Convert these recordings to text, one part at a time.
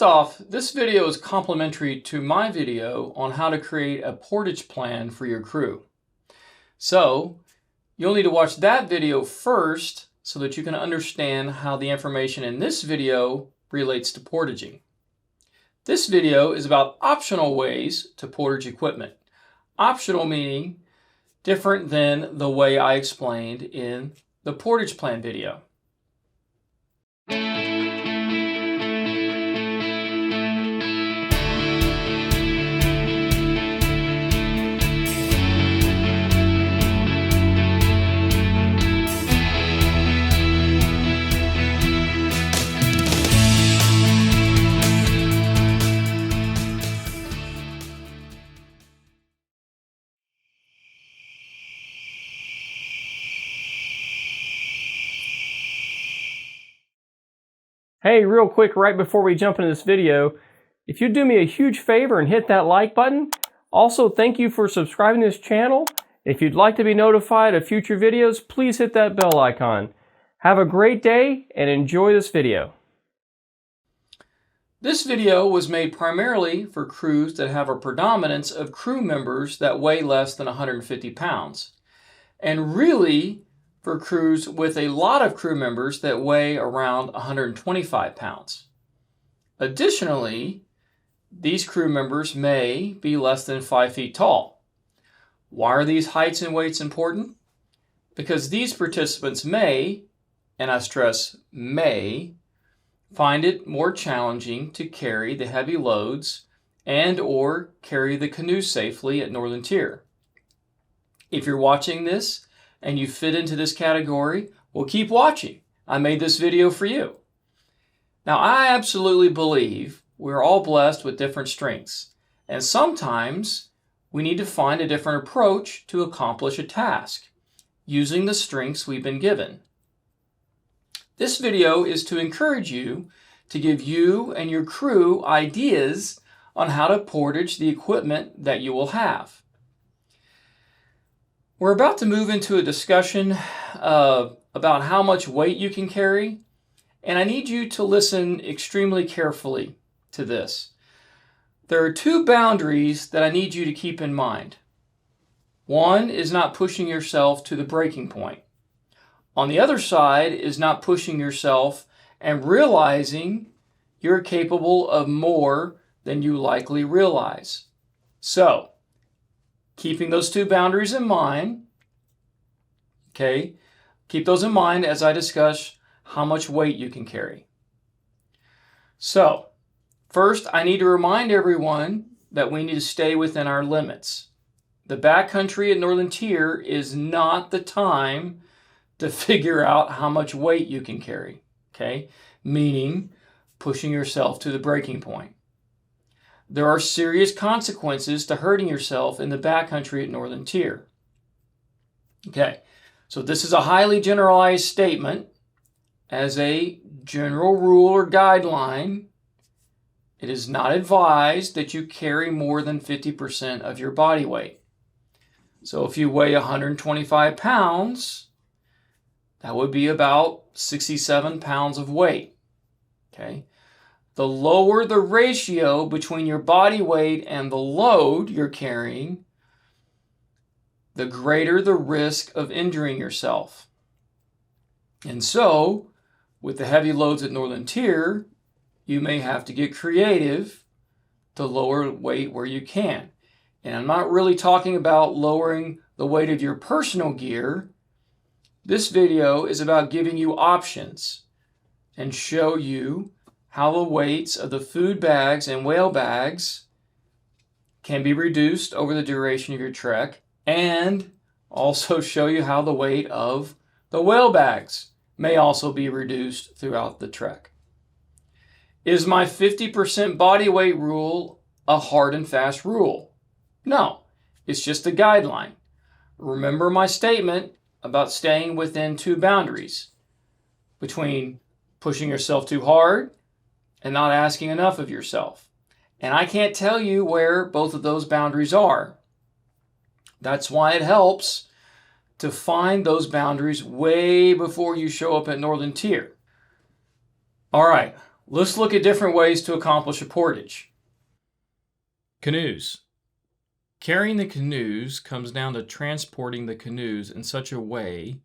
First off, this video is complementary to my video on how to create a portage plan for your crew. So you'll need to watch that video first so that you can understand how the information in this video relates to portaging. This video is about optional ways to portage equipment. Optional meaning different than the way I explained in the portage plan video. Hey, real quick, right before we jump into this video, if you'd do me a huge favor and hit that like button. Also, thank you for subscribing to this channel. If you'd like to be notified of future videos, please hit that bell icon. Have a great day and enjoy this video. This video was made primarily for crews that have a predominance of crew members that weigh less than 150 pounds. And really, for crews with a lot of crew members that weigh around 125 pounds. Additionally, these crew members may be less than 5 feet tall. Why are these heights and weights important? Because these participants may, and I stress may, find it more challenging to carry the heavy loads and or carry the canoe safely at Northern Tier. If you're watching this and you fit into this category, well, keep watching. I made this video for you. Now, I absolutely believe we're all blessed with different strengths, and sometimes we need to find a different approach to accomplish a task using the strengths we've been given. This video is to encourage you to give you and your crew ideas on how to portage the equipment that you will have. We're about to move into a discussion about how much weight you can carry, and I need you to listen extremely carefully to this. There are two boundaries that I need you to keep in mind. One is not pushing yourself to the breaking point. On the other side is not pushing yourself and realizing you're capable of more than you likely realize. So, keeping those two boundaries in mind, okay, keep those in mind as I discuss how much weight you can carry. So, first, I need to remind everyone that we need to stay within our limits. The backcountry at Northern Tier is not the time to figure out how much weight you can carry, okay? Meaning pushing yourself to the breaking point. There are serious consequences to hurting yourself in the backcountry at Northern Tier. Okay, so this is a highly generalized statement. As a general rule or guideline, it is not advised that you carry more than 50% of your body weight. So if you weigh 125 pounds, that would be about 67 pounds of weight. Okay. The lower the ratio between your body weight and the load you're carrying, the greater the risk of injuring yourself. And so, with the heavy loads at Northern Tier, you may have to get creative to lower weight where you can. And I'm not really talking about lowering the weight of your personal gear. This video is about giving you options and show you how the weights of the food bags and whale bags can be reduced over the duration of your trek, and also show you how the weight of the whale bags may also be reduced throughout the trek. Is my 50% body weight rule a hard and fast rule? No, it's just a guideline. Remember my statement about staying within two boundaries between pushing yourself too hard and not asking enough of yourself. And I can't tell you where both of those boundaries are. That's why it helps to find those boundaries way before you show up at Northern Tier. All right, Let's look at different ways to accomplish a portage. Canoes. Carrying the canoes comes down to transporting the canoes in such a way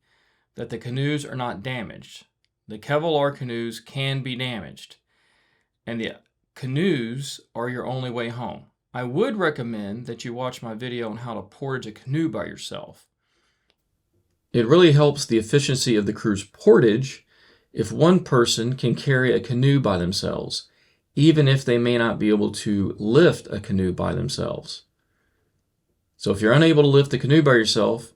that the canoes are not damaged. The Kevlar canoes can be damaged, and the canoes are your only way home. I would recommend that you watch my video on how to portage a canoe by yourself. It really helps the efficiency of the crew's portage if one person can carry a canoe by themselves, even if they may not be able to lift a canoe by themselves. So if you're unable to lift the canoe by yourself,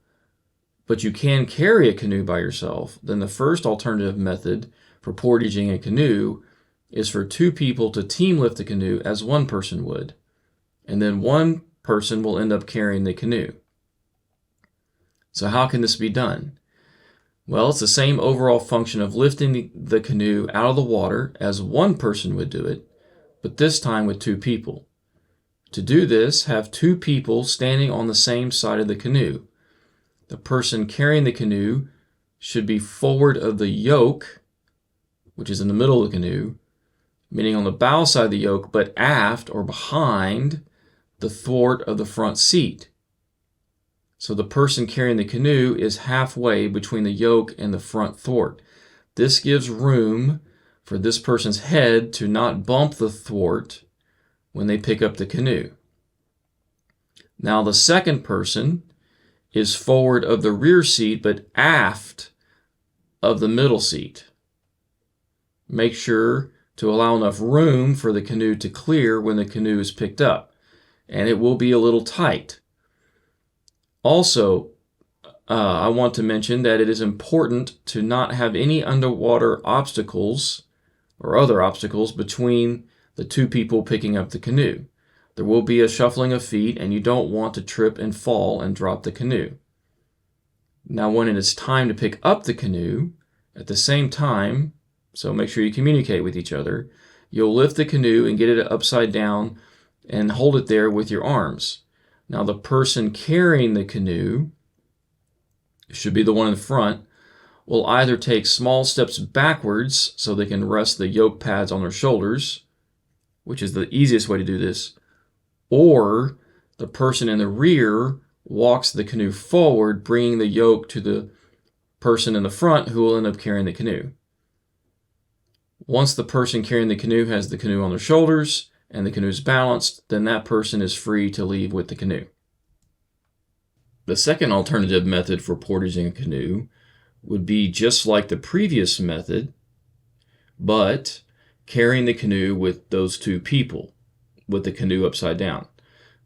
but you can carry a canoe by yourself, then the first alternative method for portaging a canoe is for two people to team lift the canoe as one person would, and then one person will end up carrying the canoe. So how can this be done? Well, it's the same overall function of lifting the canoe out of the water as one person would do it, but this time with two people. To do this, have two people standing on the same side of the canoe. The person carrying the canoe should be forward of the yoke, which is in the middle of the canoe, meaning on the bow side of the yoke, but aft or behind the thwart of the front seat. So the person carrying the canoe is halfway between the yoke and the front thwart. This gives room for this person's head to not bump the thwart when they pick up the canoe. Now the second person is forward of the rear seat but aft of the middle seat. Make sure to allow enough room for the canoe to clear when the canoe is picked up, and it will be a little tight. Also, I want to mention that it is important to not have any underwater obstacles or other obstacles between the two people picking up the canoe. There will be a shuffling of feet, and you don't want to trip and fall and drop the canoe. Now, when it is time to pick up the canoe, at the same time, so make sure you communicate with each other, you'll lift the canoe and get it upside down and hold it there with your arms. Now the person carrying the canoe, should be the one in front, will either take small steps backwards so they can rest the yoke pads on their shoulders, which is the easiest way to do this, or the person in the rear walks the canoe forward, bringing the yoke to the person in the front who will end up carrying the canoe. Once the person carrying the canoe has the canoe on their shoulders and the canoe is balanced, then that person is free to leave with the canoe. The second alternative method for portaging a canoe would be just like the previous method, but carrying the canoe with those two people, with the canoe upside down.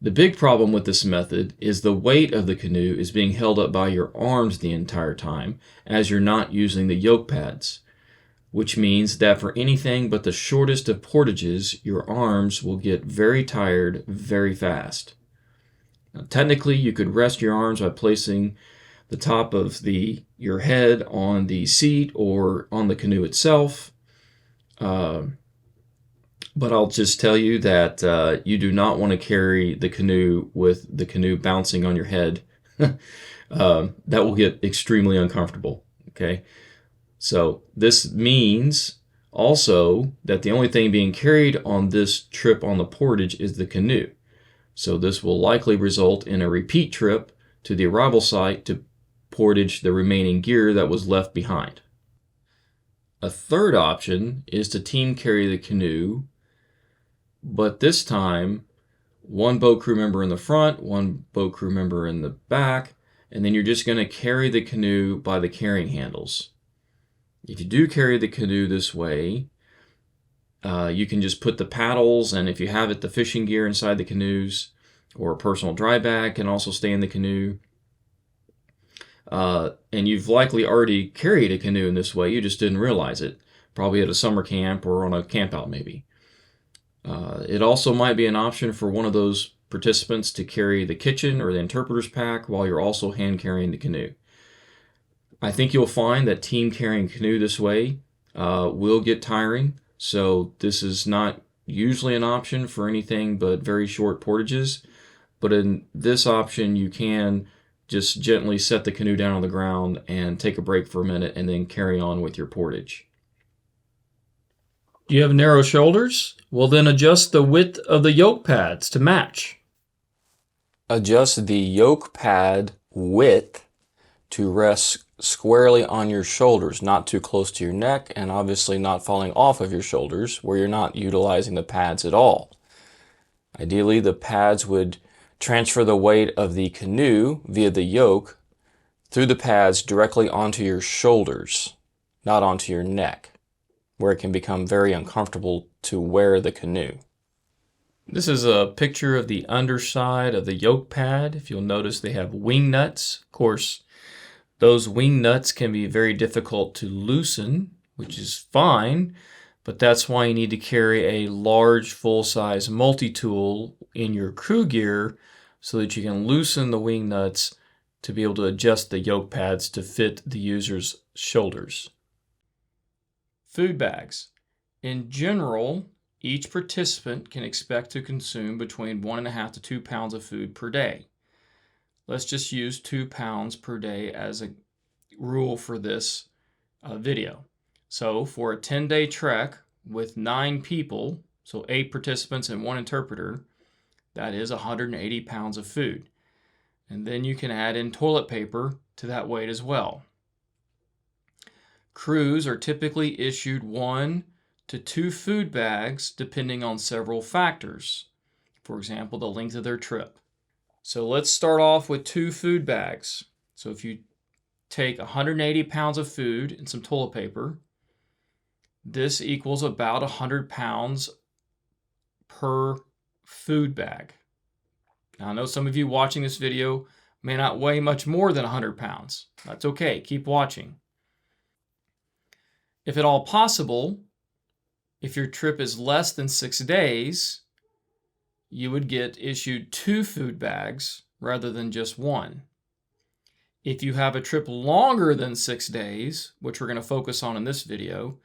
The big problem with this method is the weight of the canoe is being held up by your arms the entire time, as you're not using the yoke pads, which means that for anything but the shortest of portages, your arms will get very tired very fast. Now, technically, you could rest your arms by placing the top of your head on the seat or on the canoe itself. But I'll just tell you that you do not want to carry the canoe with the canoe bouncing on your head. That will get extremely uncomfortable, okay? So this means also that the only thing being carried on this trip on the portage is the canoe. So this will likely result in a repeat trip to the arrival site to portage the remaining gear that was left behind. A third option is to team carry the canoe, but this time one boat crew member in the front, one boat crew member in the back, and then you're just going to carry the canoe by the carrying handles. If you do carry the canoe this way, you can just put the paddles, and if you have it, the fishing gear inside the canoes, or a personal dry bag can also stay in the canoe. And you've likely already carried a canoe in this way, you just didn't realize it, probably at a summer camp or on a camp out maybe. It also might be an option for one of those participants to carry the kitchen or the interpreter's pack while you're also hand carrying the canoe. I think you'll find that team carrying canoe this way will get tiring, so this is not usually an option for anything but very short portages. But in this option, you can just gently set the canoe down on the ground and take a break for a minute and then carry on with your portage. Do you have narrow shoulders? Well, then adjust the width of the yoke pads to match. Adjust the yoke pad width to rest squarely on your shoulders, not too close to your neck, and obviously not falling off of your shoulders where you're not utilizing the pads at all. Ideally, the pads would transfer the weight of the canoe via the yoke through the pads directly onto your shoulders, not onto your neck, where it can become very uncomfortable to wear the canoe. This is a picture of the underside of the yoke pad. If you'll notice, they have wing nuts. Of course, those wing nuts can be very difficult to loosen, which is fine, but that's why you need to carry a large full-size multi-tool in your crew gear so that you can loosen the wing nuts to be able to adjust the yoke pads to fit the user's shoulders. Food bags. In general, each participant can expect to consume between 1.5 to 2 pounds of food per day. Let's just use 2 pounds per day as a rule for this video. So for a 10-day trek with 9 people, so 8 participants and 1 interpreter, that is 180 pounds of food. And then you can add in toilet paper to that weight as well. Crews are typically issued 1 to 2 food bags depending on several factors. For example, the length of their trip. So let's start off with 2 food bags. So if you take 180 pounds of food and some toilet paper, this equals about 100 pounds per food bag. Now I know some of you watching this video may not weigh much more than 100 pounds. That's okay, keep watching. If at all possible, if your trip is less than 6 days, you would get issued 2 food bags rather than just 1. If you have a trip longer than 6 days, which we're going to focus on in this video,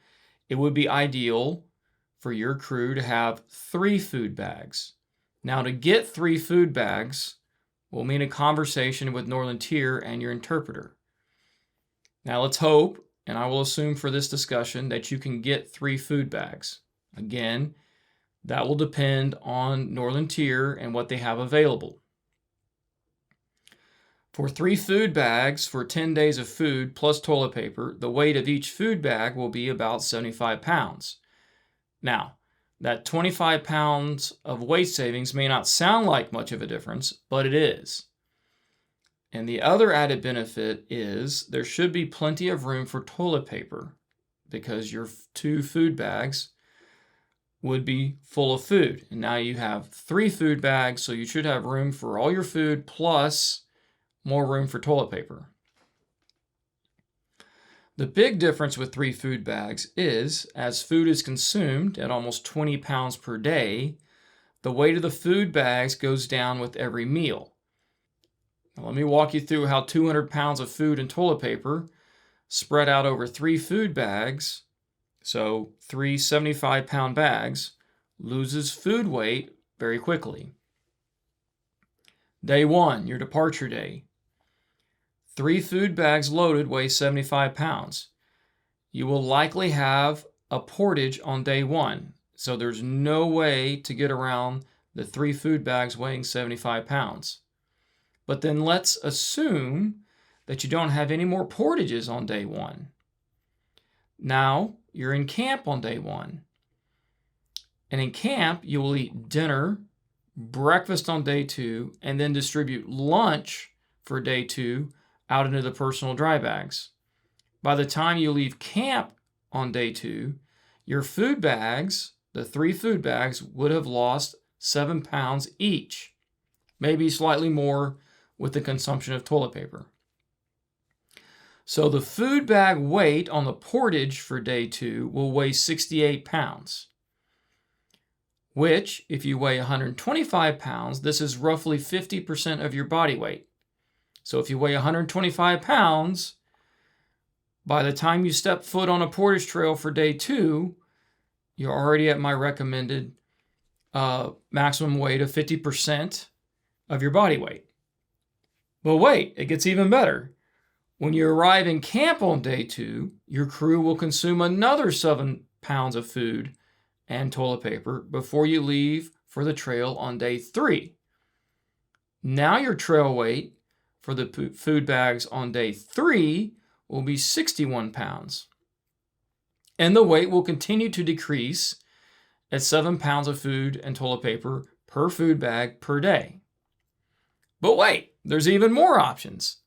it would be ideal for your crew to have 3 food bags. Now, to get 3 food bags will mean a conversation with Northern Tier and your interpreter. Now, let's hope, and I will assume for this discussion, that you can get 3 food bags. Again, that will depend on Northern Tier and what they have available. For 3 food bags for 10 days of food plus toilet paper, the weight of each food bag will be about 75 pounds. Now, that 25 pounds of weight savings may not sound like much of a difference, but it is. And the other added benefit is there should be plenty of room for toilet paper because your 2 food bags would be full of food. And now you have 3 food bags, so you should have room for all your food plus more room for toilet paper. The big difference with 3 food bags is, as food is consumed at almost 20 pounds per day, the weight of the food bags goes down with every meal. Now, let me walk you through how 200 pounds of food and toilet paper spread out over 3 food bags, so 3 75-pound bags, loses food weight very quickly. Day 1, your departure day. 3 food bags loaded weigh 75 pounds. You will likely have a portage on day 1, so there's no way to get around the 3 food bags weighing 75 pounds. But then let's assume that you don't have any more portages on day 1. Now you're in camp on day 1. And in camp, you will eat dinner, breakfast on day 2, and then distribute lunch for day 2 out into the personal dry bags. By the time you leave camp on day 2, your food bags, the 3 food bags, would have lost 7 pounds each, maybe slightly more with the consumption of toilet paper. So the food bag weight on the portage for day 2 will weigh 68 pounds, which, if you weigh 125 pounds, this is roughly 50% of your body weight. So if you weigh 125 pounds, by the time you step foot on a portage trail for day 2, you're already at my recommended maximum weight of 50% of your body weight. But wait, it gets even better. When you arrive in camp on day 2, your crew will consume another 7 pounds of food and toilet paper before you leave for the trail on day 3. Now your trail weight for the food bags on day 3 will be 61 pounds. And the weight will continue to decrease at 7 pounds of food and toilet paper per food bag per day. But wait, there's even more options.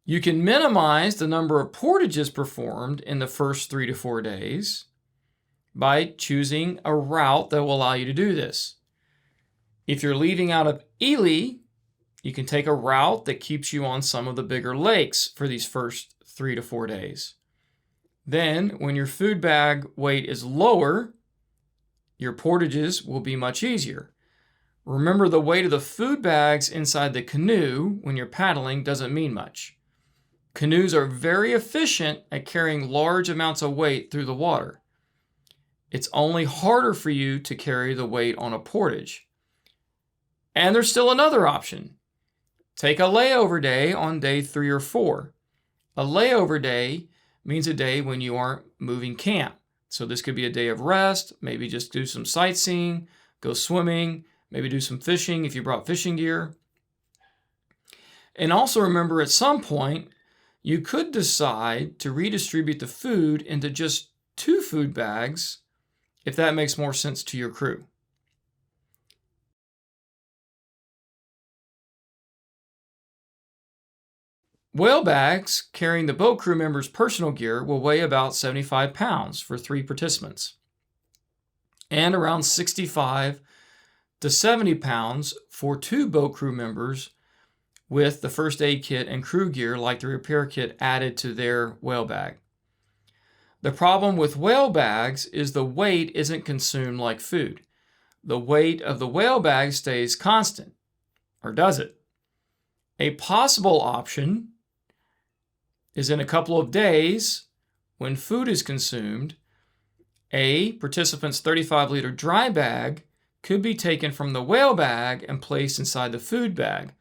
You can minimize the number of portages performed in the first 3 to 4 days by choosing a route that will allow you to do this. If you're leaving out of Ely, you can take a route that keeps you on some of the bigger lakes for these first 3 to 4 days. Then, when your food bag weight is lower, your portages will be much easier. Remember, the weight of the food bags inside the canoe when you're paddling doesn't mean much. Canoes are very efficient at carrying large amounts of weight through the water. It's only harder for you to carry the weight on a portage. And there's still another option. Take a layover day on day 3 or 4. A layover day means a day when you aren't moving camp. So this could be a day of rest, maybe just do some sightseeing, go swimming, maybe do some fishing if you brought fishing gear. And also remember, at some point, you could decide to redistribute the food into just 2 food bags if that makes more sense to your crew. Whale bags carrying the boat crew members' personal gear will weigh about 75 pounds for 3 participants, and around 65 to 70 pounds for 2 boat crew members with the first aid kit and crew gear like the repair kit added to their whale bag. The problem with whale bags is the weight isn't consumed like food. The weight of the whale bag stays constant, or does it? A possible option is in a couple of days, when food is consumed, a participant's 35-liter dry bag could be taken from the whale bag and placed inside the food bag.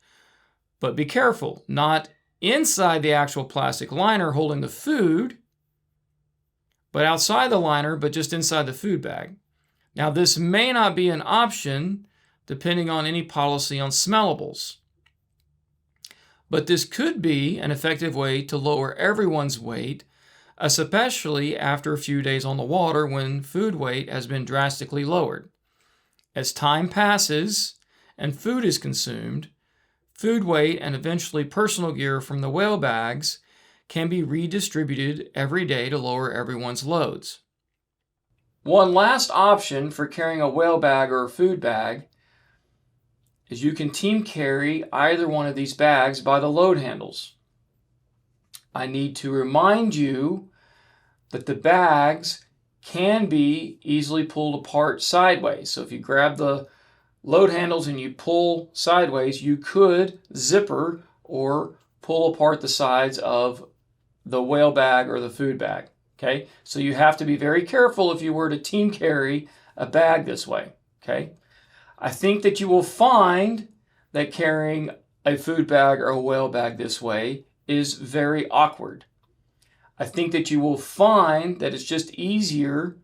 But be careful, not inside the actual plastic liner holding the food, but outside the liner, but just inside the food bag. Now, this may not be an option depending on any policy on smellables. But this could be an effective way to lower everyone's weight, especially after a few days on the water when food weight has been drastically lowered. As time passes and food is consumed, food weight and eventually personal gear from the whale bags can be redistributed every day to lower everyone's loads. One last option for carrying a whale bag or a food bag is you can team carry either one of these bags by the load handles. I need to remind you that the bags can be easily pulled apart sideways. So if you grab the load handles and you pull sideways, you could zipper or pull apart the sides of the whale bag or the food bag. Okay, so you have to be very careful if you were to team carry a bag this way. Okay, I think that you will find that carrying a food bag or a whale bag this way is very awkward. I think that you will find that it's just easier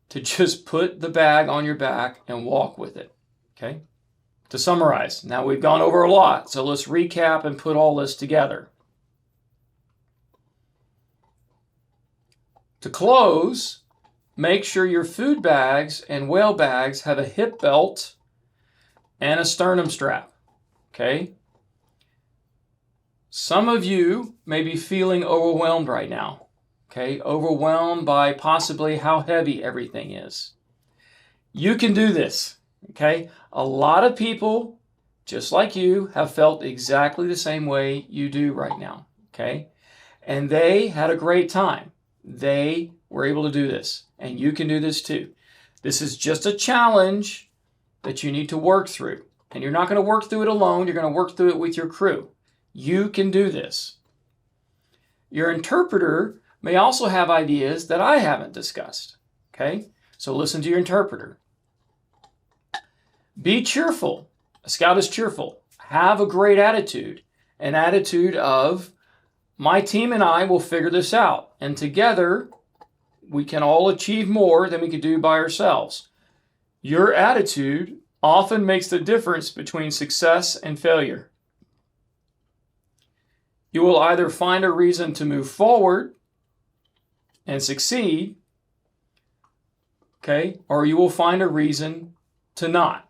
to just put the bag on your back and walk with it. Okay? To summarize, now we've gone over a lot, so let's recap and put all this together. To close, make sure your food bags and whale bags have a hip belt and a sternum strap. Okay? Some of you may be feeling overwhelmed right now. Okay? Overwhelmed by possibly how heavy everything is. You can do this. Okay? A lot of people, just like you, have felt exactly the same way you do right now. Okay? And they had a great time. They were able to do this. And you can do this too. This is just a challenge that you need to work through. And you're not going to work through it alone. You're going to work through it with your crew. You can do this. Your interpreter may also have ideas that I haven't discussed. Okay? So listen to your interpreter. Be cheerful. A scout is cheerful. Have a great attitude. An attitude of, my team and I will figure this out. And together, we can all achieve more than we could do by ourselves. Your attitude often makes the difference between success and failure. You will either find a reason to move forward and succeed, okay, or you will find a reason to not.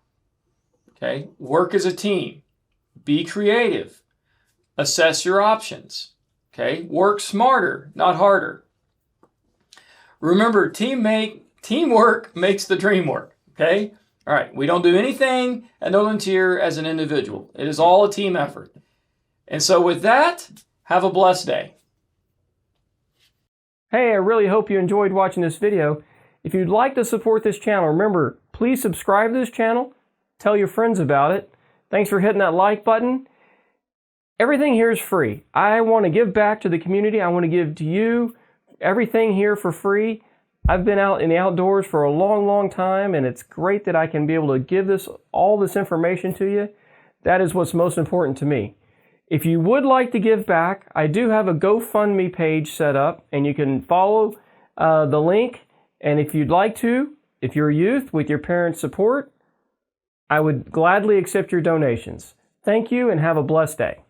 Okay, work as a team. Be creative. Assess your options. Okay, work smarter, not harder. Remember, teamwork makes the dream work. Okay, all right, we don't do anything at No Volunteer as an individual. It is all a team effort. And so with that, have a blessed day. Hey, I really hope you enjoyed watching this video. If you'd like to support this channel, remember, please subscribe to this channel. Tell your friends about it. Thanks for hitting that like button. Everything here is free. I want to give back to the community. I want to give to you everything here for free. I've been out in the outdoors for a long, long time, and it's great that I can be able to give all this information to you. That is what's most important to me. If you would like to give back, I do have a GoFundMe page set up, and you can follow the link. And if you'd like to, if you're a youth with your parents' support, I would gladly accept your donations. Thank you and have a blessed day.